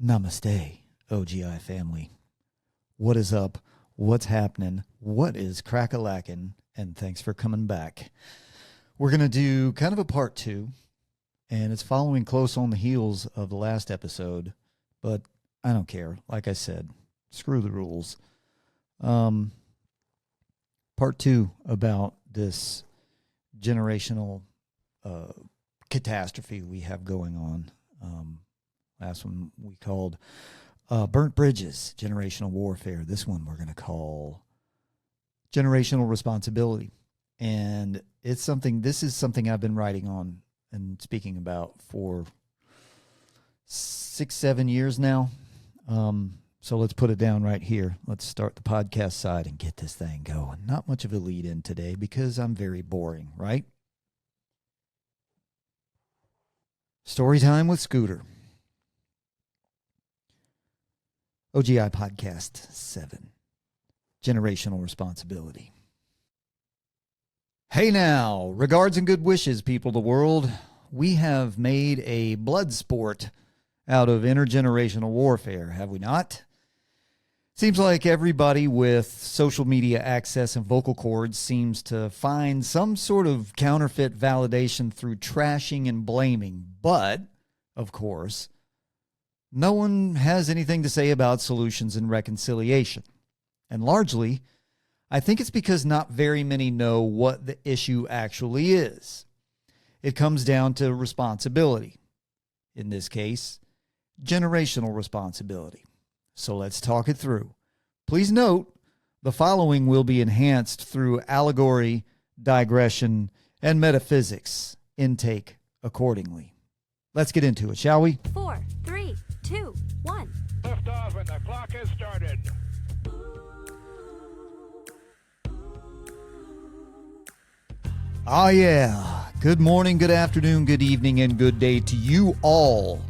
Namaste, OGI family. What is up? What's happening? What is crack-a-lackin'? And thanks for coming back. We're going to do kind of a part two, and it's following close on the heels of the last episode, but I don't care. Like I said, screw the rules. Part two about this generational catastrophe we have going on. Last one we called Burnt Bridges, Generational Warfare. This one we're going to call Generational Responsibility. And this is something I've been writing on and speaking about for 6-7 years now. So let's put it down right here. Let's start the podcast side and get this thing going. Not much of a lead in today because I'm very boring, right? Story time with Scooter. OGI Podcast 7, Generational Responsibility. Hey now, regards and good wishes, people of the world. We have made a blood sport out of intergenerational warfare, have we not? Seems like everybody with social media access and vocal cords seems to find some sort of counterfeit validation through trashing and blaming. But, of course, no one has anything to say about solutions and reconciliation. And largely, I think it's because not very many know what the issue actually is. It comes down to responsibility. In this case, generational responsibility. So let's talk it through. Please note, the following will be enhanced through allegory, digression, and metaphysics. Intake accordingly. Let's get into it, shall we? 4, 3, 2, 1. Lift off and the clock has started. Oh yeah. Good morning, good afternoon, good evening, and good day to you all.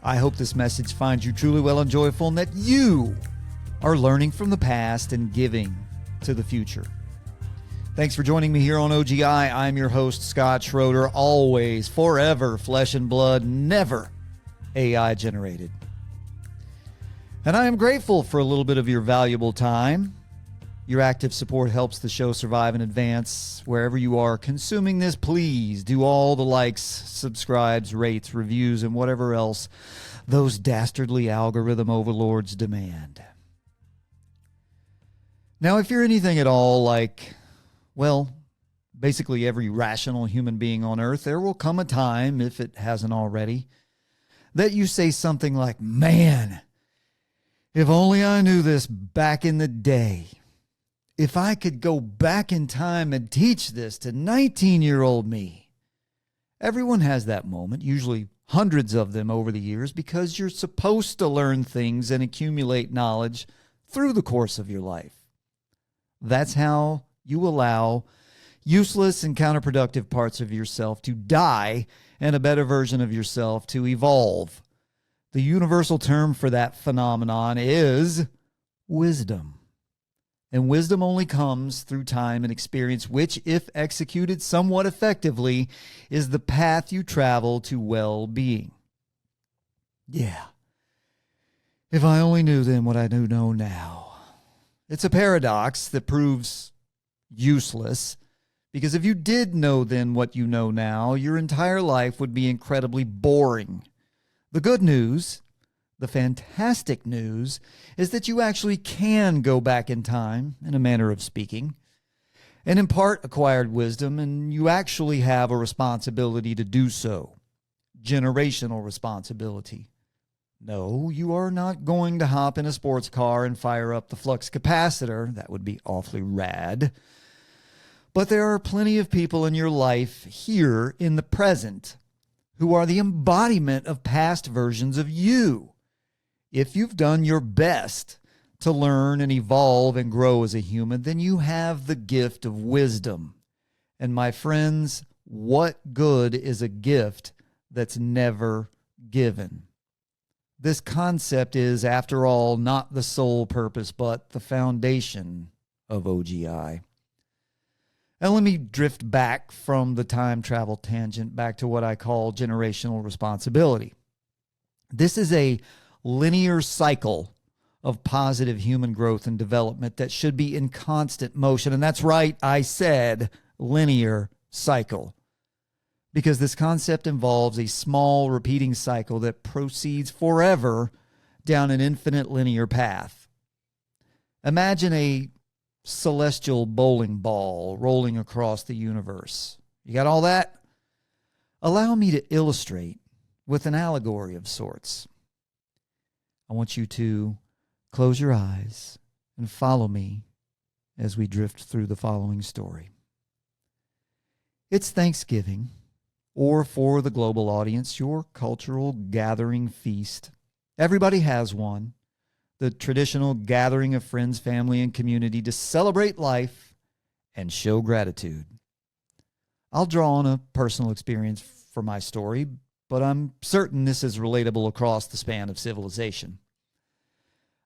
I hope this message finds you truly well and joyful and that you are learning from the past and giving to the future. Thanks for joining me here on OGI. I'm your host, Scott Schroeder, always, forever, flesh and blood, never AI generated. And I am grateful for a little bit of your valuable time. Your active support helps the show survive and advance. Wherever you are consuming this, please do all the likes, subscribes, rates, reviews, and whatever else those dastardly algorithm overlords demand. Now, if you're anything at all like, well, basically every rational human being on earth, there will come a time, if it hasn't already, that you say something like, man, if only I knew this back in the day. If I could go back in time and teach this to 19-year-old me. Everyone has that moment, usually hundreds of them over the years, because you're supposed to learn things and accumulate knowledge through the course of your life. That's how you allow useless and counterproductive parts of yourself to die and a better version of yourself to evolve. The universal term for that phenomenon is wisdom. And wisdom only comes through time and experience, which, if executed somewhat effectively, is the path you travel to well-being. Yeah. If I only knew then what I do know now. It's a paradox that proves useless, because if you did know then what you know now, your entire life would be incredibly boring. The good news, the fantastic news, is that you actually can go back in time, in a manner of speaking, and impart acquired wisdom, and you actually have a responsibility to do so. Generational responsibility. No, you are not going to hop in a sports car and fire up the flux capacitor. That would be awfully rad. But there are plenty of people in your life here in the present who are the embodiment of past versions of you. If you've done your best to learn and evolve and grow as a human, then you have the gift of wisdom. And my friends, what good is a gift that's never given? This concept is, after all, not the sole purpose, but the foundation of OGI. And let me drift back from the time travel tangent back to what I call generational responsibility. This is a linear cycle of positive human growth and development that should be in constant motion. And that's right, I said linear cycle, because this concept involves a small repeating cycle that proceeds forever down an infinite linear path. Imagine a celestial bowling ball rolling across the universe. You got all that? Allow me to illustrate with an allegory of sorts. I want you to close your eyes and follow me as we drift through the following story. It's Thanksgiving, or for the global audience, your cultural gathering feast. Everybody has one. The traditional gathering of friends, family, and community to celebrate life and show gratitude. I'll draw on a personal experience for my story, but I'm certain this is relatable across the span of civilization.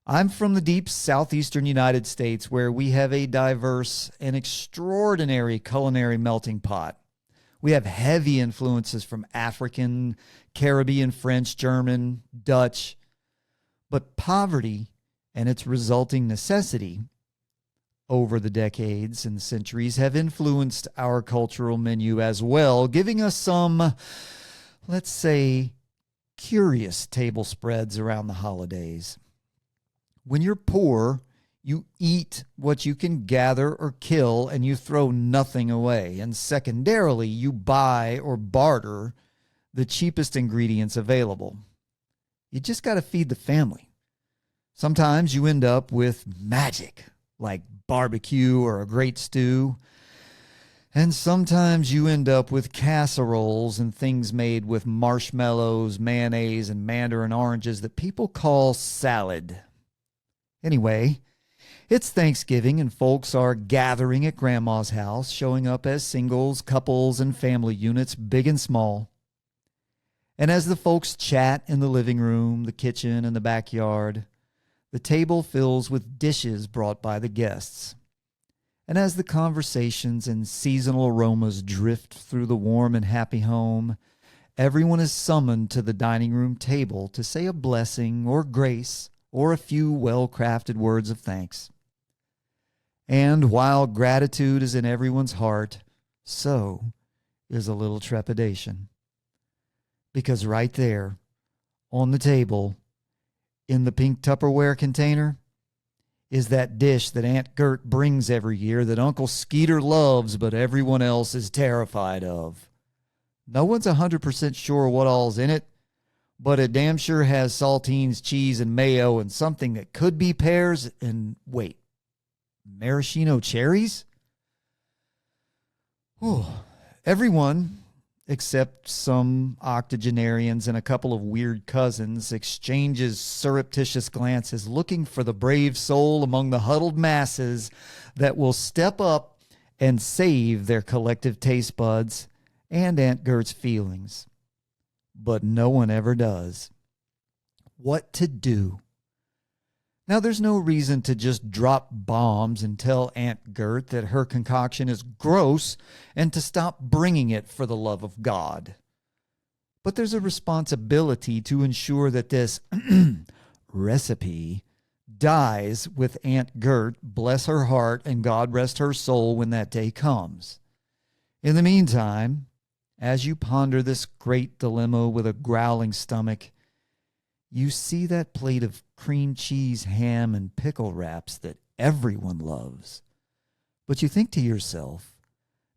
I'm from the deep southeastern United States, where we have a diverse and extraordinary culinary melting pot. We have heavy influences from African, Caribbean, French, German, Dutch, but poverty and its resulting necessity over the decades and centuries have influenced our cultural menu as well, giving us some, let's say, curious table spreads around the holidays. When you're poor, you eat what you can gather or kill, and you throw nothing away. And secondarily, you buy or barter the cheapest ingredients available. You just got to feed the family. Sometimes you end up with magic, like barbecue or a great stew. And sometimes you end up with casseroles and things made with marshmallows, mayonnaise, and mandarin oranges that people call salad. Anyway, it's Thanksgiving and folks are gathering at Grandma's house, showing up as singles, couples, and family units, big and small. And as the folks chat in the living room, the kitchen, and the backyard, the table fills with dishes brought by the guests. And as the conversations and seasonal aromas drift through the warm and happy home, everyone is summoned to the dining room table to say a blessing or grace or a few well-crafted words of thanks. And while gratitude is in everyone's heart, so is a little trepidation. Because right there, on the table, in the pink Tupperware container, is that dish that Aunt Gert brings every year that Uncle Skeeter loves but everyone else is terrified of. No one's 100% sure what all's in it, but it damn sure has saltines, cheese, and mayo, and something that could be pears and, wait, maraschino cherries? Whew. Everyone, except some octogenarians and a couple of weird cousins, exchanges surreptitious glances, looking for the brave soul among the huddled masses that will step up and save their collective taste buds and Aunt Gert's feelings. But no one ever does. What to do? Now, there's no reason to just drop bombs and tell Aunt Gert that her concoction is gross and to stop bringing it for the love of God. But there's a responsibility to ensure that this recipe dies with Aunt Gert, bless her heart, and God rest her soul when that day comes. In the meantime, as you ponder this great dilemma with a growling stomach, you see that plate of cream cheese, ham, and pickle wraps that everyone loves. But you think to yourself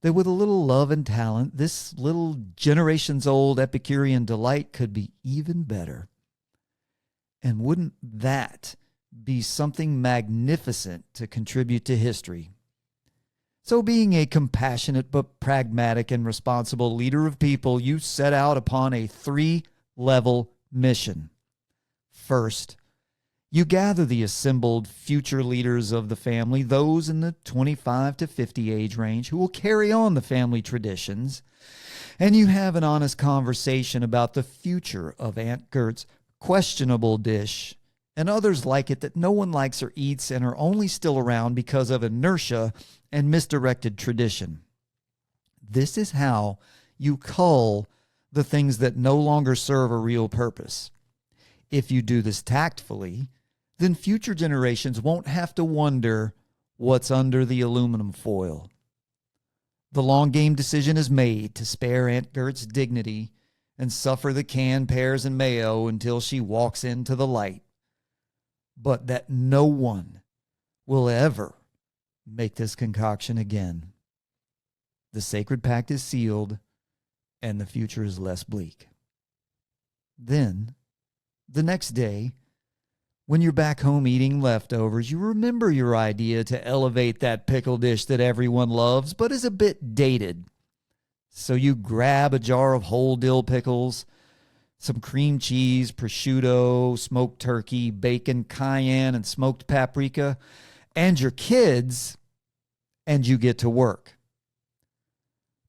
that with a little love and talent, this little generations-old Epicurean delight could be even better. And wouldn't that be something magnificent to contribute to history? So being a compassionate but pragmatic and responsible leader of people, you set out upon a 3-level mission. First, you gather the assembled future leaders of the family, those in the 25 to 50 age range who will carry on the family traditions, and you have an honest conversation about the future of Aunt Gert's questionable dish and others like it that no one likes or eats and are only still around because of inertia and misdirected tradition. This is how you cull the things that no longer serve a real purpose. If you do this tactfully, then future generations won't have to wonder what's under the aluminum foil. The long game decision is made to spare Aunt Gert's dignity and suffer the canned pears and mayo until she walks into the light, but that no one will ever make this concoction again. The sacred pact is sealed, and the future is less bleak. Then, the next day, when you're back home eating leftovers, you remember your idea to elevate that pickle dish that everyone loves, but is a bit dated. So you grab a jar of whole dill pickles, some cream cheese, prosciutto, smoked turkey, bacon, cayenne, and smoked paprika, and your kids, and you get to work.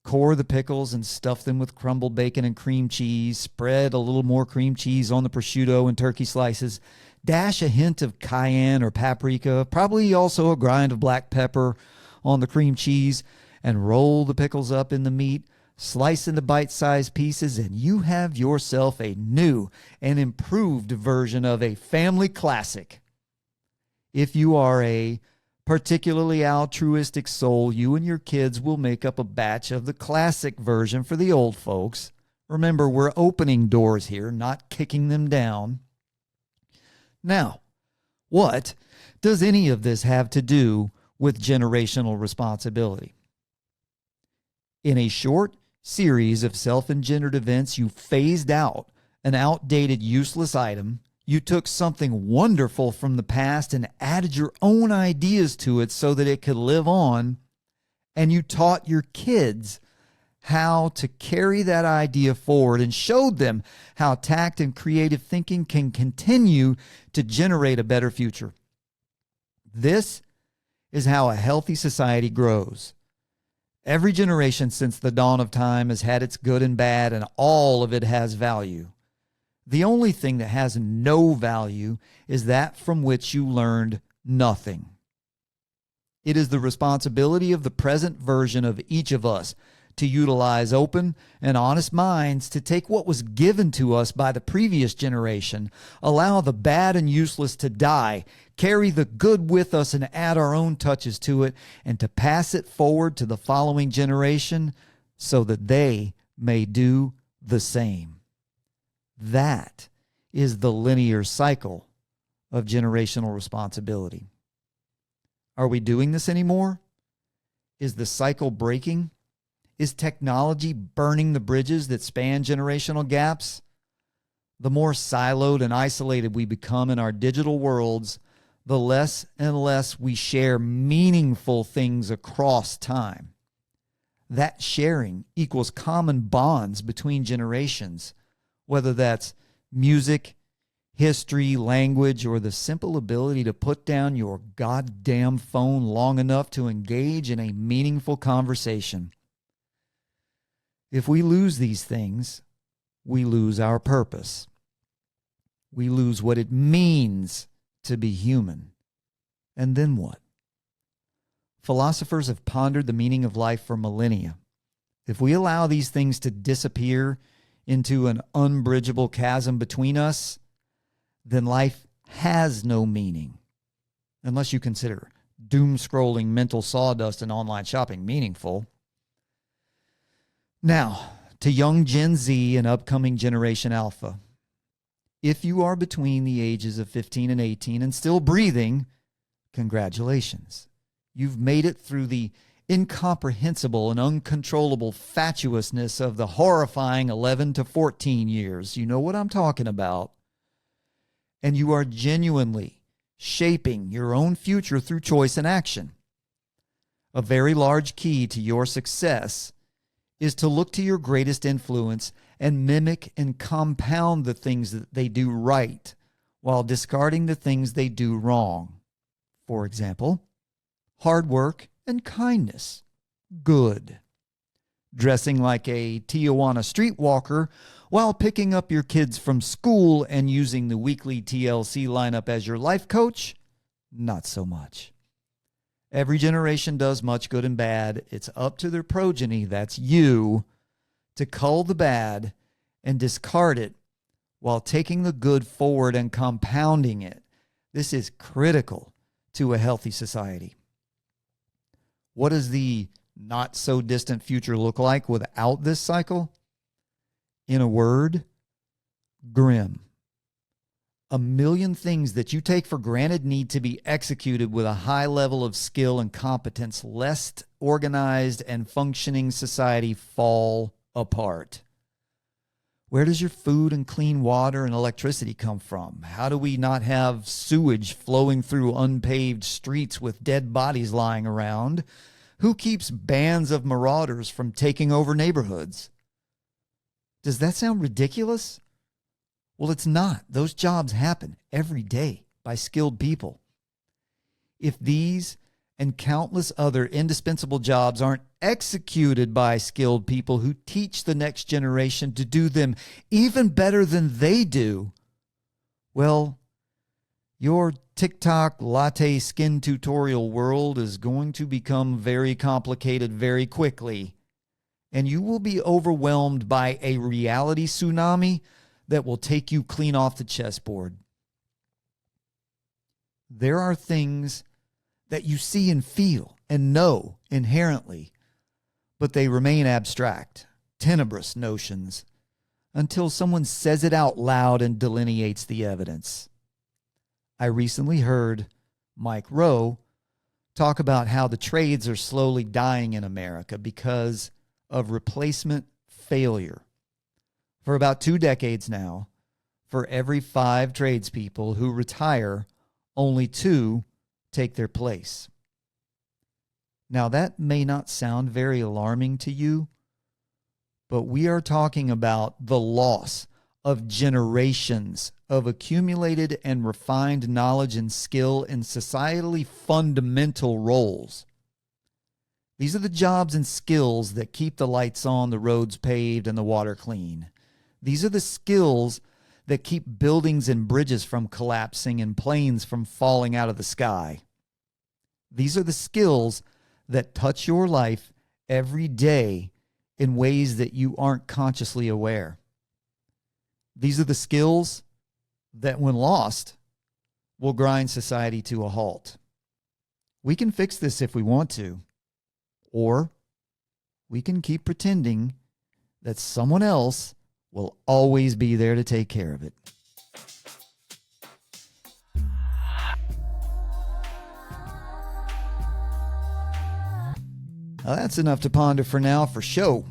Core the pickles and stuff them with crumbled bacon and cream cheese. Spread a little more cream cheese on the prosciutto and turkey slices. Dash a hint of cayenne or paprika, probably also a grind of black pepper on the cream cheese, and roll the pickles up in the meat. Slice into bite-sized pieces, and you have yourself a new and improved version of a family classic. If you are a particularly altruistic soul, you and your kids will make up a batch of the classic version for the old folks. Remember, we're opening doors here, not kicking them down. Now, what does any of this have to do with generational responsibility? In a short series of self-engendered events, you phased out an outdated, useless item. You took something wonderful from the past and added your own ideas to it so that it could live on. And you taught your kids how to carry that idea forward and showed them how tact and creative thinking can continue to generate a better future. This is how a healthy society grows. Every generation since the dawn of time has had its good and bad, and all of it has value. The only thing that has no value is that from which you learned nothing. It is the responsibility of the present version of each of us to utilize open and honest minds to take what was given to us by the previous generation, allow the bad and useless to die, carry the good with us and add our own touches to it, and to pass it forward to the following generation so that they may do the same. That is the linear cycle of generational responsibility. Are we doing this anymore? Is the cycle breaking? Is technology burning the bridges that span generational gaps? The more siloed and isolated we become in our digital worlds, the less and less we share meaningful things across time. That sharing equals common bonds between generations, whether that's music, history, language, or the simple ability to put down your goddamn phone long enough to engage in a meaningful conversation. If we lose these things, we lose our purpose. We lose what it means to be human. And then what? Philosophers have pondered the meaning of life for millennia. If we allow these things to disappear into an unbridgeable chasm between us, then life has no meaning, unless you consider doom-scrolling mental sawdust and online shopping meaningful. Now, to young Gen Z and upcoming Generation Alpha, if you are between the ages of 15 and 18 and still breathing, congratulations. You've made it through the incomprehensible and uncontrollable fatuousness of the horrifying 11 to 14 years. You know what I'm talking about. And you are genuinely shaping your own future through choice and action. A very large key to your success is to look to your greatest influence and mimic and compound the things that they do right while discarding the things they do wrong. For example, hard work and kindness. Good. Dressing like a Tijuana streetwalker while picking up your kids from school and using the weekly TLC lineup as your life coach? Not so much. Every generation does much good and bad. It's up to their progeny, that's you, to cull the bad and discard it while taking the good forward and compounding it. This is critical to a healthy society. What does the not so distant future look like without this cycle? In a word, grim. A million things that you take for granted need to be executed with a high level of skill and competence, lest organized and functioning society fall apart. Where does your food and clean water and electricity come from? How do we not have sewage flowing through unpaved streets with dead bodies lying around? Who keeps bands of marauders from taking over neighborhoods? Does that sound ridiculous? Well, it's not. Those jobs happen every day by skilled people. If these and countless other indispensable jobs aren't executed by skilled people who teach the next generation to do them even better than they do, well, your TikTok latte skin tutorial world is going to become very complicated very quickly, and you will be overwhelmed by a reality tsunami that will take you clean off the chessboard. There are things that you see and feel and know inherently, but they remain abstract, tenebrous notions until someone says it out loud and delineates the evidence. I recently heard Mike Rowe talk about how the trades are slowly dying in America because of replacement failure. For about 2 decades now, for every 5 tradespeople who retire, only 2 take their place. Now, that may not sound very alarming to you, but we are talking about the loss of generations of accumulated and refined knowledge and skill in societally fundamental roles. These are the jobs and skills that keep the lights on, the roads paved, and the water clean. These are the skills that keep buildings and bridges from collapsing and planes from falling out of the sky. These are the skills that touch your life every day in ways that you aren't consciously aware. These are the skills that, when lost, will grind society to a halt. We can fix this if we want to, or we can keep pretending that someone else will always be there to take care of it. Now, that's enough to ponder for now for show.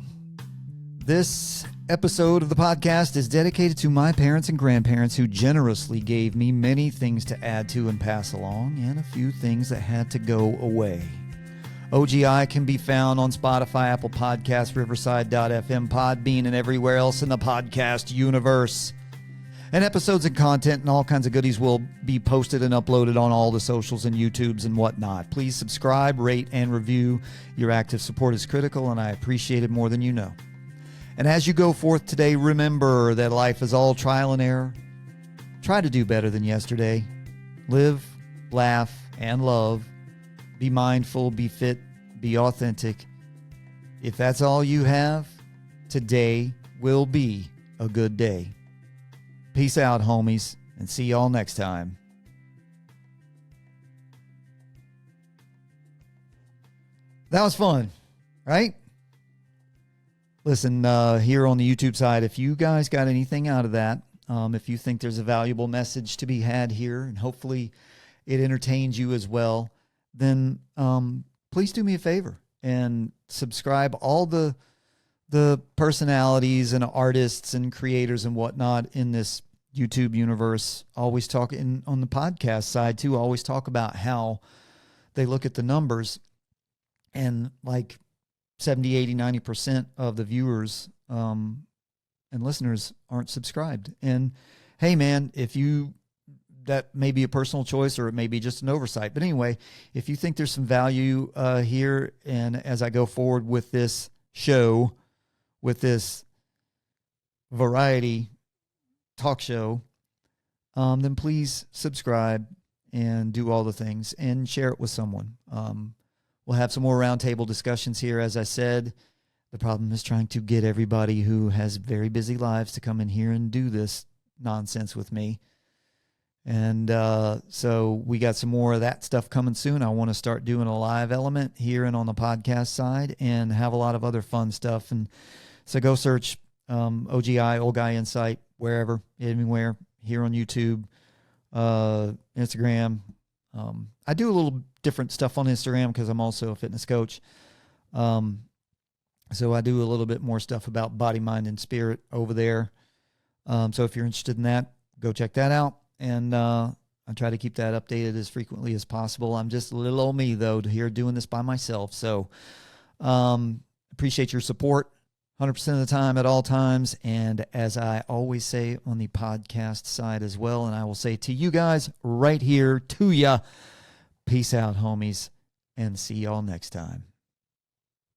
This episode of the podcast is dedicated to my parents and grandparents who generously gave me many things to add to and pass along, and a few things that had to go away. OGI can be found on Spotify, Apple Podcasts, Riverside.fm, Podbean, and everywhere else in the podcast universe. And episodes and content and all kinds of goodies will be posted and uploaded on all the socials and YouTubes and whatnot. Please subscribe, rate, and review. Your active support is critical, and I appreciate it more than you know. And as you go forth today, remember that life is all trial and error. Try to do better than yesterday. Live, laugh, and love. Be mindful, be fit, be authentic. If that's all you have, today will be a good day. Peace out, homies, and see y'all next time. That was fun, right? Listen, here on the YouTube side, if you guys got anything out of that, if you think there's a valuable message to be had here, and hopefully it entertains you as well, then please do me a favor and subscribe. All the personalities and artists and creators and whatnot in this YouTube universe always talk, on the podcast side too, always talk about how they look at the numbers, and like 70, 80, 90% of the viewers and listeners aren't subscribed. And hey, man, that may be a personal choice, or it may be just an oversight. But anyway, if you think there's some value here, and as I go forward with this show, with this variety talk show, then please subscribe and do all the things and share it with someone. We'll have some more roundtable discussions here. As I said, the problem is trying to get everybody who has very busy lives to come in here and do this nonsense with me. And so we got some more of that stuff coming soon. I want to start doing a live element here and on the podcast side and have a lot of other fun stuff. And so go search OGI, Old Guy Insight, wherever, anywhere, here on YouTube, Instagram. I do a little different stuff on Instagram because I'm also a fitness coach. So I do a little bit more stuff about body, mind, and spirit over there. So if you're interested in that, go check that out. And I try to keep that updated as frequently as possible. I'm just a little old me, though, here doing this by myself. So appreciate your support 100% of the time at all times. And as I always say on the podcast side as well, and I will say to you guys right here, to ya, peace out, homies, and see y'all next time.